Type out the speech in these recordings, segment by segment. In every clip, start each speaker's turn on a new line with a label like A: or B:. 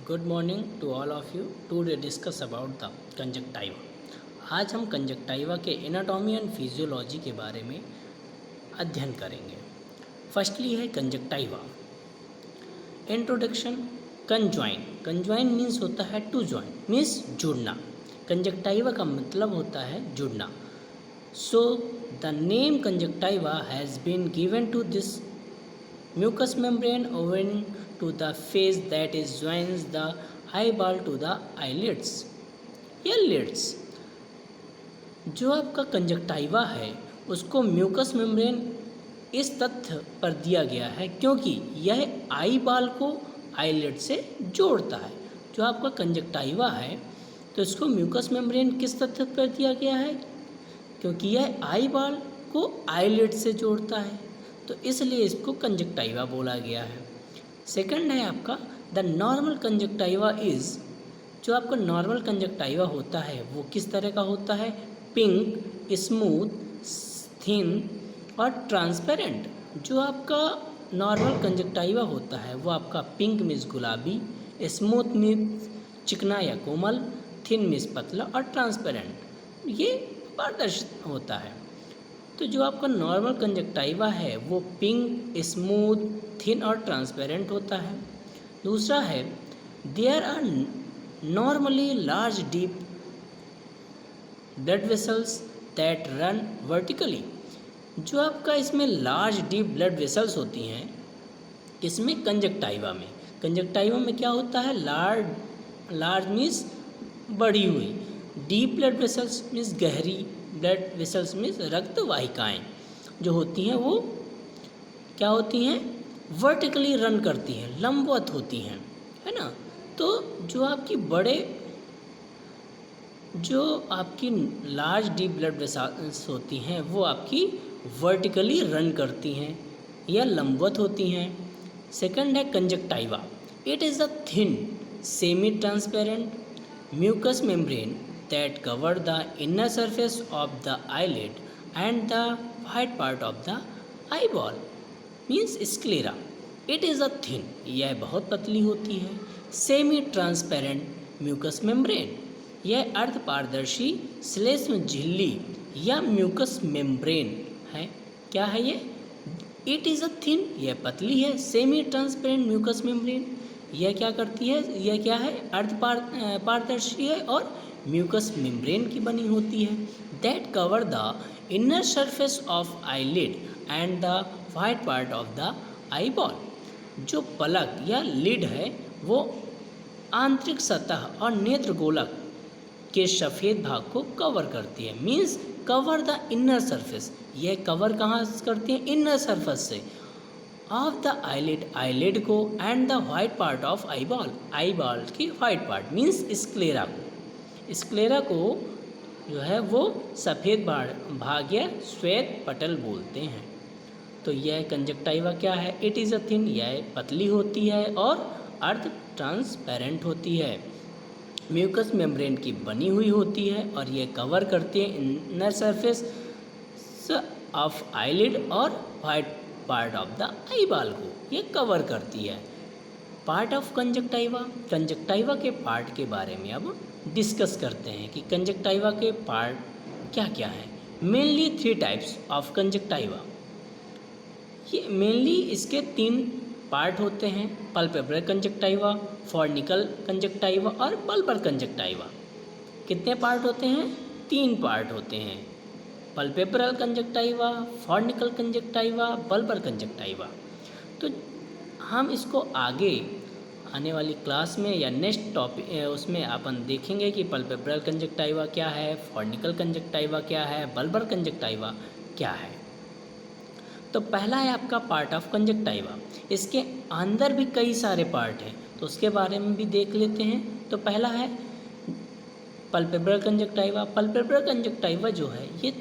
A: Good morning to all of you. Today discuss about the conjunctiva. आज हम conjunctiva के anatomy and physiology के बारे में अध्ययन करेंगे। फर्स्टली है conjunctiva. Introduction. Conjoin. Conjoin means होता है टू जॉइन, मीन्स जुड़ना। कंजक्टाइवा का मतलब होता है जुड़ना। So the name conjunctiva has been given to this mucous membrane owing to the phase that is joins the eyeball to the eyelids या lids। जो आपका कंजक्टाइवा है उसको म्यूकस मेम्ब्रेन इस तथ्य पर दिया गया है क्योंकि यह आई बाल को आईलिड से जोड़ता है। जो आपका कंजक्टाइवा है तो इसको म्यूकस मेम्ब्रेन किस तथ्य पर दिया गया है, क्योंकि यह आई बाल को आईलिड से जोड़ता है, तो इसलिए इसको कंजक्टाइवा बोला गया है। सेकंड है आपका द नॉर्मल कंजक्टाइवा इज़। जो आपका नॉर्मल कंजक्टाइवा होता है वो किस तरह का होता है? पिंक, स्मूथ, थिन और ट्रांसपेरेंट। जो आपका नॉर्मल कंजक्टाइवा होता है वो आपका पिंक मीन्स गुलाबी, स्मूथ मीन्स चिकना या कोमल, थिन मीन्स पतला और ट्रांसपेरेंट ये पारदर्शी होता है। तो जो आपका नॉर्मल कंजक्टाइवा है वो पिंक, स्मूथ, थिन और ट्रांसपेरेंट होता है। दूसरा है there are normally large deep blood vessels that run vertically. जो आपका इसमें लार्ज डीप ब्लड वेसल्स होती हैं इसमें कंजक्टाइवा में क्या होता है? लार्ज मीन्स बढ़ी हुई, डीप ब्लड वेसल्स मीन्स गहरी, ब्लड वेसल्स मीन्स रक्त वाहिकाएँ जो होती हैं वो क्या होती हैं? वर्टिकली रन करती हैं, लंबवत होती हैं, है ना। तो जो आपकी लार्ज डीप ब्लड वेसल्स होती हैं वो आपकी वर्टिकली रन करती हैं या लंबवत होती हैं। सेकंड है conjunctiva. It is a thin semi transparent mucous membrane that cover the inner surface of the eyelid and the white part of the eyeball means sclera। it is a thin, यह बहुत पतली होती है। Semi transparent mucous membrane, यह अर्ध पारदर्शी श्लेष्म झिल्ली या म्यूकस मेम्ब्रेन है। क्या है ये? इट इज़ अ थिन, यह पतली है। सेमी ट्रांसपेरेंट म्यूकस मेम्ब्रेन, यह क्या करती है? यह क्या है? अर्ध पारदर्शी है और म्यूकस मेम्ब्रेन की बनी होती है। That cover the inner surface of eyelid and the white part of the eyeball. जो पलक या लिड है वो आंतरिक सतह और नेत्र गोलक के सफ़ेद भाग को कवर करती है, means cover the inner surface. यह कवर कहाँ से करती है? इनर सरफेस से ऑफ द आईलिड को and the white part of eyeball, eyeball की वाइट पार्ट मीन्स स्क्लेरा को। स्क्लेरा को जो है वो सफ़ेद भाग या श्वेत पटल बोलते हैं। तो यह कंजक्टाइवा क्या है? इट इज़ अ थिन, यह पतली होती है और अर्ध ट्रांसपेरेंट होती है, म्यूकस मेम्ब्रेन की बनी हुई होती है और यह कवर करती है इनर सरफेस ऑफ आईलिड और white part of the eyeball को ये कवर करती है। Part of conjunctiva. कंजक्टाइवा के पार्ट के बारे में अब डिस्कस करते हैं कि कंजक्टाइवा के पार्ट क्या क्या हैं। Mainly 3 types of conjunctiva. ये मेनली इसके 3 पार्ट होते हैं: पल्पेब्रल कंजक्टाइवा, फॉर्निकल कंजक्टाइवा और बल्बर कंजक्टाइवा। कितने पार्ट होते हैं? 3 पार्ट होते हैं: palpebral conjunctiva, fornical conjunctiva, bulbar conjunctiva. तो हम इसको आगे आने वाली क्लास में या नेक्स्ट टॉपिक उसमें अपन देखेंगे कि पल्पेब्रल कंजक्टाइवा क्या है, फॉर्निकल कंजक्टाइवा क्या है, बल्बर कंजक्टाइवा क्या है। तो पहला है आपका पार्ट ऑफ कंजक्टाइवा। इसके अंदर भी कई सारे पार्ट हैं तो उसके बारे में भी देख लेते हैं। तो पहला है पल्पेब्रल कंजक्टाइवा। पल्पेब्रल कंजक्टाइवा जो है ये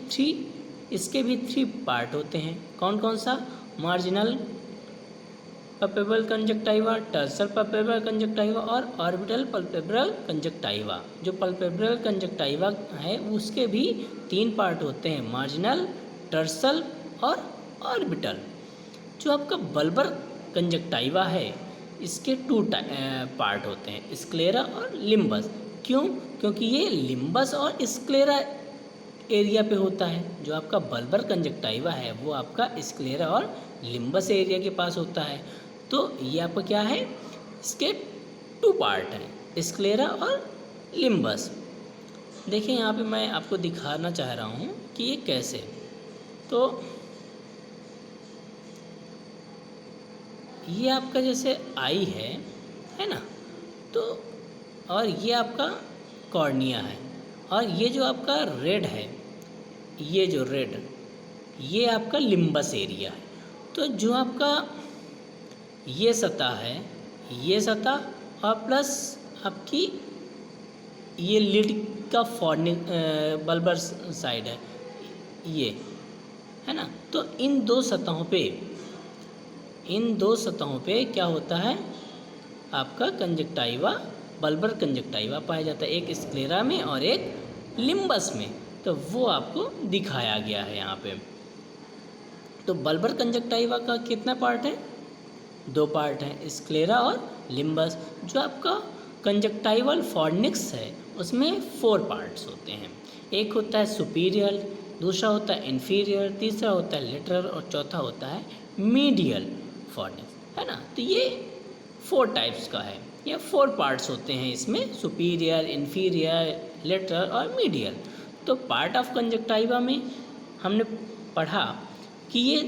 A: इसके भी 3 पार्ट होते हैं। कौन कौन सा? Marginal palpebral conjunctiva, Tarsar palpebral conjunctiva और ऑर्बिटल पल्पेब्रल कंजक्टाइवा। जो पल्पेब्रल कंजक्टाइवा है उसके भी 3 पार्ट होते हैं: मार्जिनल, टर्सल और ऑर्बिटल। जो आपका बल्बर कंजक्टाइवा है इसके टू पार्ट होते हैं, स्क्लेरा और लिम्बस। क्यों? क्योंकि ये लिम्बस और स्क्लेरा एरिया पे होता है। जो आपका बल्बर कंजक्टाइवा है वो आपका स्क्लेरा और लिम्बस एरिया के पास होता है। तो ये आपका क्या है, इसके टू पार्ट हैं, स्क्लेरा और लिम्बस। देखिए यहाँ पे मैं आपको दिखाना चाह रहा हूँ कि ये कैसे। तो ये आपका जैसे आई है ना, तो और ये आपका कॉर्निया है, और ये जो आपका रेड है, ये जो रेड, ये आपका लिम्बस एरिया है। तो जो आपका ये सतह है, ये सतह और प्लस आपकी ये लिड का बल्बर साइड है, ये है ना। तो इन दो सतहों पे क्या होता है, आपका कंजक्टाइवा, बल्बर कंजक्टाइवा पाया जाता है, एक स्क्लेरा में और एक लिम्बस में। तो वो आपको दिखाया गया है यहाँ पे। तो बल्बर कंजक्टाइवा का कितना पार्ट है, दो पार्ट हैं, स्क्लेरा और लिम्बस। जो आपका कंजक्टाइवल फॉर्निक्स है उसमें 4 पार्ट्स होते हैं। एक होता है सुपीरियर, दूसरा होता है इन्फीरियर, तीसरा होता है लेटरल और चौथा होता है मीडियल फॉर्निक्स, है ना। तो ये 4 टाइप्स का है, ये 4 पार्ट्स होते हैं इसमें, सुपीरियर, इन्फीरियर, लेटरल और मीडियल। तो पार्ट ऑफ कंजक्टाइवा में हमने पढ़ा कि ये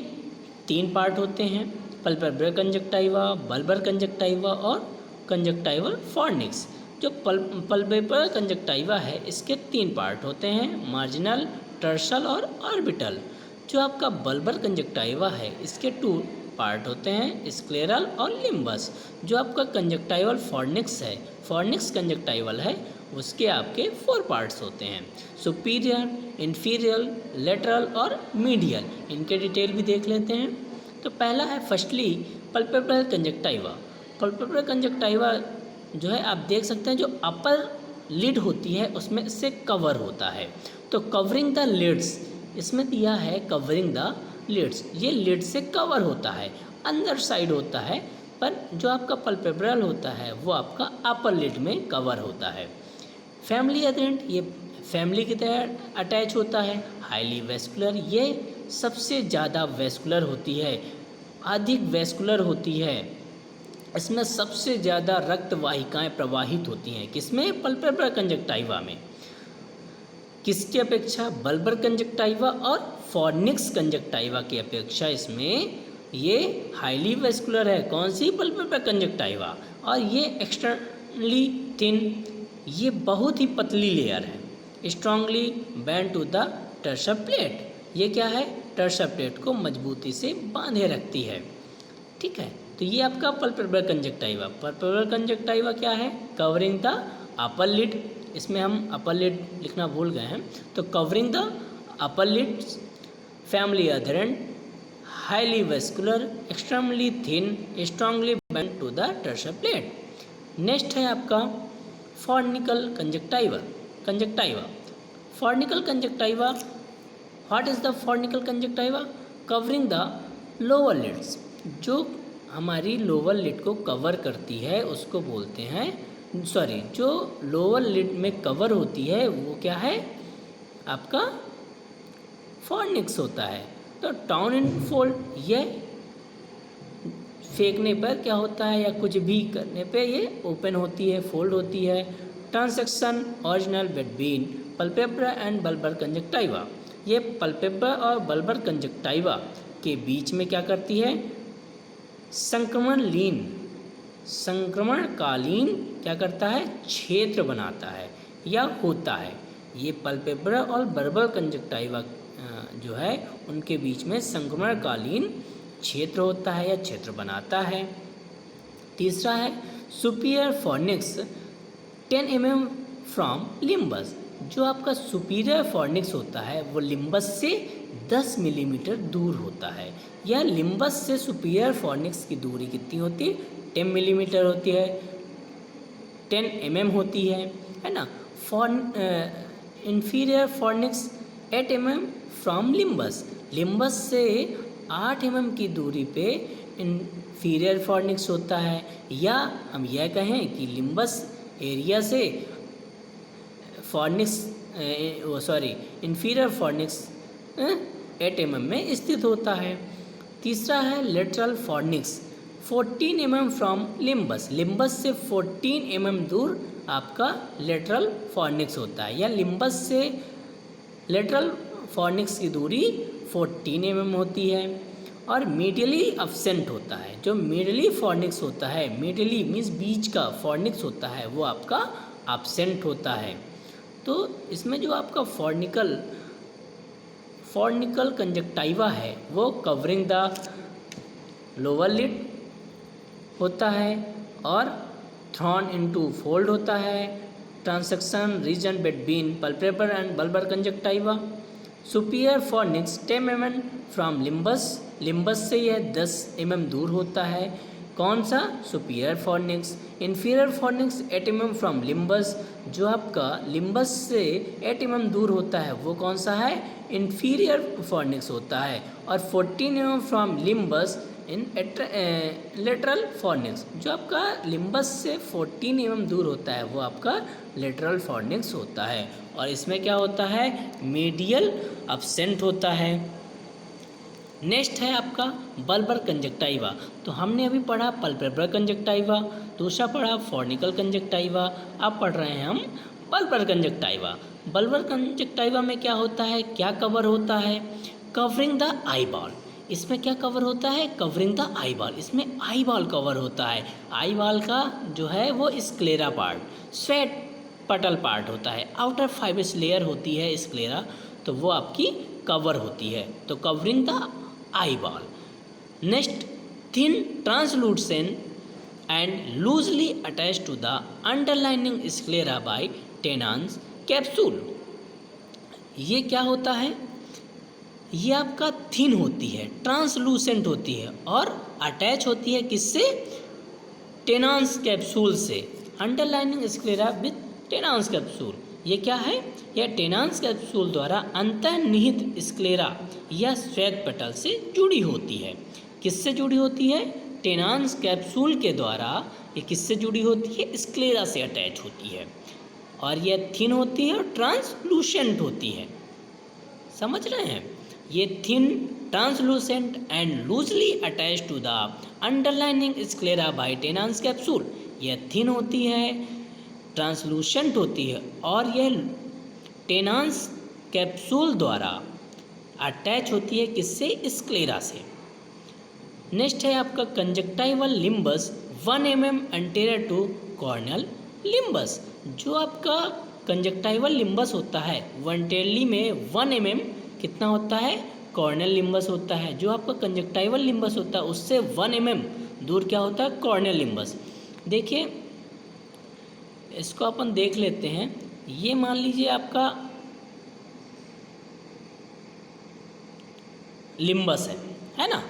A: 3 पार्ट होते हैं, पल्पेब्रल कंजक्टाइवा, बल्बर कंजक्टाइवा और कंजक्टाइवल फॉर्निक्स। जो पल्पेब्रल कंजक्टाइवा है इसके 3 पार्ट होते हैं, मार्जिनल, टर्सल और ऑर्बिटल। जो आपका बल्बर कंजक्टाइवा है इसके 2 पार्ट होते हैं, स्क्लेरल और लिम्बस। जो आपका कंजक्टाइवल फॉर्निक्स है, फॉर्निक्स कंजक्टाइवल है, उसके आपके 4 पार्ट्स होते हैं, सुपीरियर, इन्फीरियर, लेटरल और मीडियल। इनके डिटेल भी देख लेते हैं। तो पहला है firstly palpebral conjunctiva. Palpebral conjunctiva जो है आप देख सकते हैं, जो अपर लिड होती है उसमें से कवर होता है। तो कवरिंग द लिड्स, इसमें दिया है कवरिंग द लिड्स, ये लिड से कवर होता है, अंदर साइड होता है, पर जो आपका पल्पेब्रल होता है वो आपका अपर लिड में कवर होता है। फैमिली एडेंट, ये फैमिली की तरह अटैच होता है। हाईली वेस्कुलर, ये सबसे ज़्यादा वेस्कुलर होती है, अधिक वेस्कुलर होती है, इसमें सबसे ज़्यादा रक्त वाहिकाएँ प्रवाहित होती हैं। किसमें? पल्पेब्रल कंजक्टाइवा में। किसकी अपेक्षा? बल्बर कंजक्टाइवा और फॉर्निक्स कंजक्टाइवा की अपेक्षा इसमें ये हाईली वेस्कुलर है। कौन सी? Palpebral conjunctiva. और ये एक्सटर्नली थिन, ये बहुत ही पतली लेयर है। Strongly bound to the tarsal plate, ये क्या है? टर्सर प्लेट को मजबूती से बांधे रखती है। ठीक है, तो ये आपका पल्पेब्रल कंजक्टाइवा। पल्पेब्रल कंजक्टाइवा क्या है? कवरिंग द अपर लिड, इसमें हम अपर लिड लिखना भूल गए हैं, तो covering the upper lid, firmly adherent, highly vascular, extremely thin, strongly bound to the tarsal plate. Next है आपका fornical conjunctiva. Fornical conjunctiva, what is the fornical conjunctiva? Covering the lower lids, जो हमारी lower lid को cover करती है उसको बोलते हैं, जो लोअर लिड में कवर होती है वो क्या है? आपका फॉर्निक्स होता है। तो टाउन एंड फोल्ड, ये फेंकने पर क्या होता है या कुछ भी करने पे ये ओपन होती है, फोल्ड होती है। Transection original between palpebra and bulbar conjunctiva, ये पल्पेब्रा और बल्बर कंजक्टाइवा के बीच में क्या करती है? संक्रमणकालीन क्या करता है? क्षेत्र बनाता है या होता है। ये पल्पेब्रा और बल्बर कंजक्टाइवा जो है उनके बीच में संक्रमणकालीन क्षेत्र होता है या क्षेत्र बनाता है। तीसरा है superior fornix 10 mm from limbus. जो आपका सुपीरियर फॉर्निक्स होता है वो लिम्बस से 10 मिलीमीटर दूर होता है। यह लिम्बस से सुपीरियर फॉर्निक्स की दूरी कितनी होती है? 10 मिलीमीटर होती है, 10 mm होती है ना। Inferior fornix 8 mm from limbus. Limbus से 8 mm की दूरी पे इंफीरियर फॉर्निक्स होता है, या हम यह कहें कि लिम्बस एरिया से फॉर्निक्स इंफीरियर फॉर्निक्स 8 mm में स्थित होता है। तीसरा है lateral fornix 14 mm from limbus. Limbus से 14 mm दूर आपका लेटरल फॉर्निक्स होता है, या लिम्बस से लेटरल फॉर्निक्स की दूरी 14 mm होती है। और मीडियली एब्सेंट होता है। जो मीडियली फॉर्निक्स होता है, मीडियली मीन्स बीच का फॉर्निक्स होता है, वो आपका एब्सेंट होता है। तो इसमें जो आपका फॉर्निकल कंजक्टाइवा है वो कवरिंग द लोअर लिड होता है और थ्रॉन इनटू फोल्ड होता है। Transition region between palpebral and bulbar conjunctiva. Superior fornix 10 mm from limbus. Limbus से यह 10 mm दूर होता है। कौन सा? Superior fornix. Inferior fornix 8 mm from limbus. जो आपका लिम्बस से 8 mm दूर होता है वो कौन सा है? इन्फीरियर फॉर्निक्स होता है। और 14 mm from limbus in lateral fornix. जो आपका लिम्बस से 14 mm दूर होता है वो आपका लेटरल फॉर्निक्स होता है। और इसमें क्या होता है? मीडियल एब्सेंट होता है। नेक्स्ट है आपका बल्बर कंजक्टाइवा। तो हमने अभी पढ़ा पल्पेब्रल कंजक्टाइवा, दूसरा पढ़ा फॉर्निकल कंजक्टाइवा, अब पढ़ रहे हैं हम बल्बर कंजक्टाइवा। बल्बर कंजक्टाइवा में क्या होता है, क्या कवर होता है? Covering the eye ball. इसमें क्या कवर होता है? Covering the eye ball. इसमें आई बॉल कवर होता है। आई बॉल का जो है वो स्क्लेरा पार्ट, स्वेट पटल पार्ट होता है। आउटर फाइबरस लेयर होती है स्क्लेरा, तो वो आपकी कवर होती है। तो covering the eyeball. Next, thin translucent and loosely attach to the underlining sclera by Tenon's capsule. ये क्या होता है? ये आपका थिन होती है, ट्रांसलूसेंट होती है और अटैच होती है किससे? टेनांस कैप्सूल से। Underlining sclera with Tenon's capsule. ये क्या है? यह टेनांस कैप्सूल द्वारा अंतर्निहित स्क्लेरा या श्वेत पटल से जुड़ी होती है। किससे जुड़ी होती है? टेनांस कैप्सूल के द्वारा। ये किससे जुड़ी होती है? स्क्लेरा से अटैच होती है। और यह थिन होती है और ट्रांसलूसेंट होती है। समझ रहे हैं? ये thin, translucent and loosely attach to the underlining sclera by Tenon's capsule. यह थिन होती है, ट्रांसलूसेंट होती है और यह टेनांस कैप्सूल द्वारा अटैच होती है किससे? स्क्लेरा से। नेक्स्ट है आपका conjunctival limbus 1 mm anterior to corneal limbus. जो आपका कंजक्टाइवल लिम्बस होता है वो एंटीरियरली में 1 mm कितना होता है? कॉर्नियल लिम्बस होता है। जो आपका कंजक्टाइवल लिम्बस होता है उससे 1 mm दूर क्या होता है? Corneal limbus. देखिए इसको अपन देख लेते हैं। ये मान लीजिए आपका लिम्बस है ना?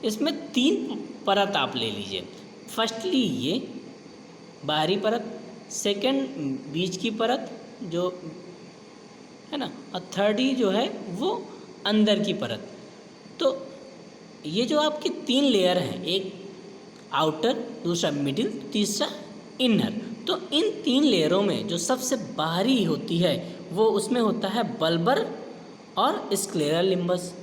A: इसमें 3 परत आप ले लीजिए। फर्स्टली ये बाहरी परत, सेकंड बीच की परत जो है ना, और थर्ड जो है वो अंदर की परत। तो ये जो आपके 3 लेयर हैं, एक आउटर, दूसरा मिडिल, तीसरा इनर। तो इन 3 लेयरों में जो सबसे बाहरी होती है वो उसमें होता है बल्बर और स्क्लेरल लिम्बस।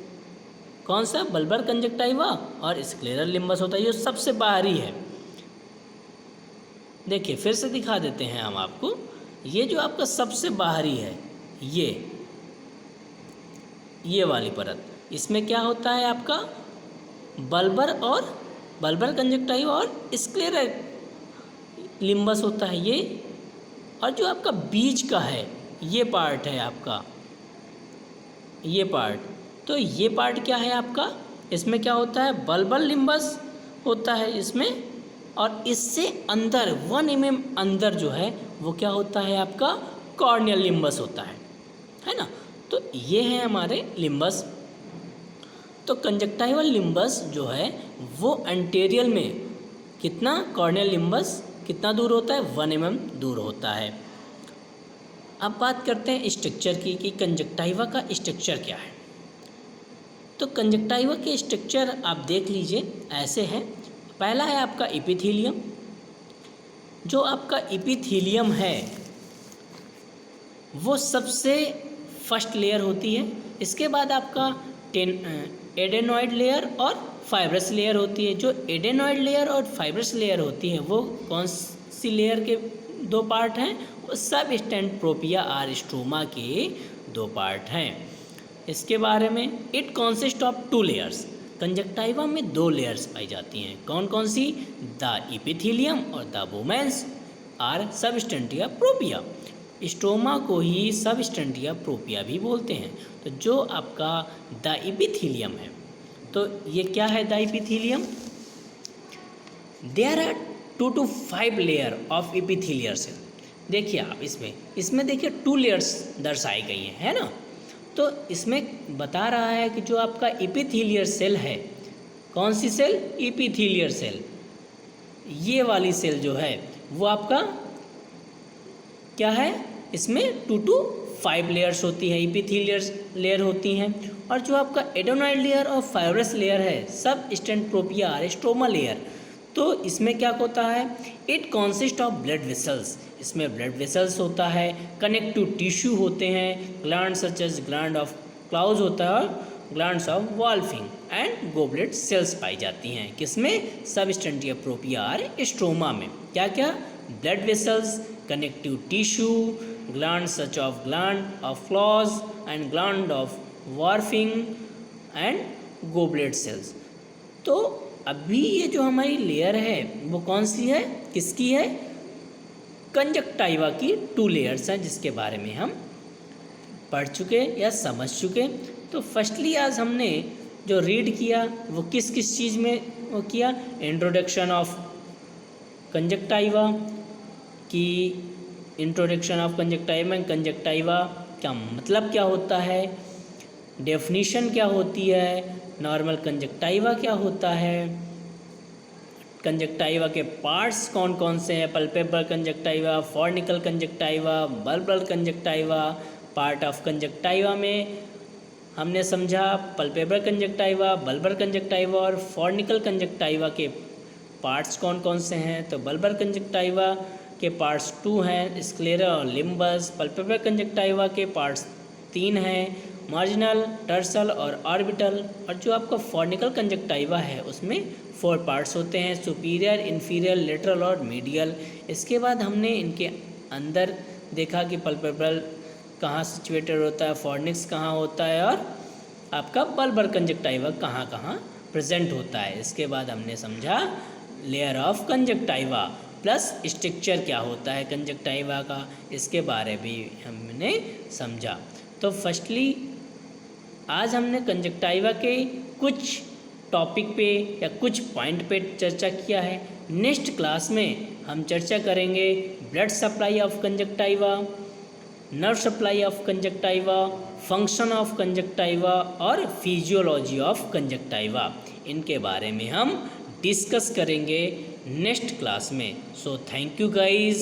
A: कौन सा? बल्बर कंजक्टाइवा और स्क्लेरल लिम्बस होता है, ये सबसे बाहरी है। देखिए फिर से दिखा देते हैं हम आपको। ये जो आपका सबसे बाहरी है, ये वाली परत, इसमें क्या होता है आपका? बल्बर कंजक्टाइवा और स्क्लेरल लिम्बस होता है ये। और जो आपका बीच का है ये पार्ट है आपका, ये पार्ट। तो ये पार्ट क्या है आपका? इसमें क्या होता है? बल्बर लिम्बस होता है इसमें। और इससे अंदर 1 mm अंदर जो है वो क्या होता है आपका? कॉर्नियल लिम्बस होता है ना? तो ये है हमारे लिम्बस। तो कंजक्टाइवल लिम्बस जो है वो एंटीरियर में कितना? कॉर्नियल लिम्बस कितना दूर होता है? 1 mm दूर होता है। अब बात करते हैं स्ट्रक्चर की कि कंजक्टाइवा का स्ट्रक्चर क्या है। तो कंजक्टाइवा के स्ट्रक्चर आप देख लीजिए ऐसे हैं। पहला है आपका एपिथेलियम। जो आपका एपिथेलियम है वो सबसे फर्स्ट लेयर होती है। इसके बाद आपका एडेनॉइड लेयर और फाइब्रस लेयर होती है। जो एडेनॉइड लेयर और फाइब्रस लेयर होती है वो कौन सी लेयर के दो पार्ट हैं? वो सबस्टेंट प्रोपिया आर स्ट्रोमा के दो पार्ट हैं। इसके बारे में it consist of 2 layers. Conjunctiva में 2 लेयर्स पाई जाती हैं। कौन कौन सी? द एपिथेलियम और द वोमेन्स आर सबस्टेंटिया प्रोपिया। स्ट्रोमा को ही सबस्टेंटिया प्रोपिया भी बोलते हैं। तो जो आपका द एपिथेलियम है, तो ये क्या है the epithelium? There are 2 to 5 layer of epithelial cell. देखिए आप इसमें देखिए 2 लेयर्स दर्शाई गई हैं, है ना। तो इसमें बता रहा है कि जो आपका एपिथेलियल सेल है, कौन सी सेल? Epithelial cell. ये वाली सेल जो है वो आपका क्या है? इसमें 2 to 5 लेयर्स होती है, एपिथेलियल लेयर होती हैं। और जो आपका एडेनॉइड लेयर और फाइब्रस लेयर है, substantia propria or stroma layer, तो इसमें क्या होता है? It consist of blood vessels. इसमें ब्लड वेसल्स होता है, कनेक्टिव टिश्यू होते हैं, gland such as gland of Krause होता है और glands of Wolfring and goblet cells पाई जाती हैं। किसमें? सबस्टेंटिया प्रोपिया आर स्ट्रोमा में। क्या क्या? Blood vessels, connective tissue, gland such of gland of Krause and gland of Wolfring and goblet cells. तो अभी ये जो हमारी लेयर है वो कौन सी है? किसकी है? कंजक्टाइवा की 2 लेयर्स हैं, जिसके बारे में हम पढ़ चुके या समझ चुके। तो फर्स्टली आज हमने जो रीड किया वो किस किस चीज़ में वो किया? इंट्रोडक्शन ऑफ कंजक्टाइवा की, इंट्रोडक्शन ऑफ कंजक्टाइवा, कंजक्टाइवा का मतलब क्या होता है, डेफिनीशन क्या होती है, नॉर्मल कंजक्टाइवा क्या होता है, कंजक्टाइवा के पार्ट्स कौन कौन से हैं, palpable conjunctiva, fornical conjunctiva, bulbar conjunctiva. Part of conjunctiva में हमने समझा पल्पेबल कंजक्टाइवा, बल्बल कंजक्टाइवा और फॉर्निकल कंजक्टाइवा के पार्ट्स कौन कौन से हैं। तो बल्बल कंजक्टाइवा के पार्ट्स 2 हैं, स्क्लेरा और लिम्बस। पल्पेबल कंजक्टाइवा के पार्ट्स 3 हैं, मार्जिनल, टर्सल और ऑर्बिटल। और जो आपका फॉर्निकल कंजक्टाइवा है उसमें 4 पार्ट्स होते हैं, सुपीरियर, इन्फीरियर, लेटरल और मीडियल। इसके बाद हमने इनके अंदर देखा कि पल्पेबल कहाँ सिचुएटेड होता है, फॉर्निक्स कहाँ होता है और आपका बल्बल कंजक्टाइवा कहाँ कहाँ प्रेजेंट होता है। इसके बाद हमने समझा layer of conjunctiva plus structure क्या होता है कंजक्टाइवा का, इसके बारे में भी हमने समझा। तो फर्स्टली आज हमने कंजक्टाइवा के कुछ टॉपिक पे या कुछ पॉइंट पे चर्चा किया है। नेक्स्ट क्लास में हम चर्चा करेंगे blood supply of conjunctiva, nerve supply of conjunctiva, function of conjunctiva और फिजियोलॉजी ऑफ कंजक्टाइवा। इनके बारे में हम डिस्कस करेंगे नेक्स्ट क्लास में। So thank you guys.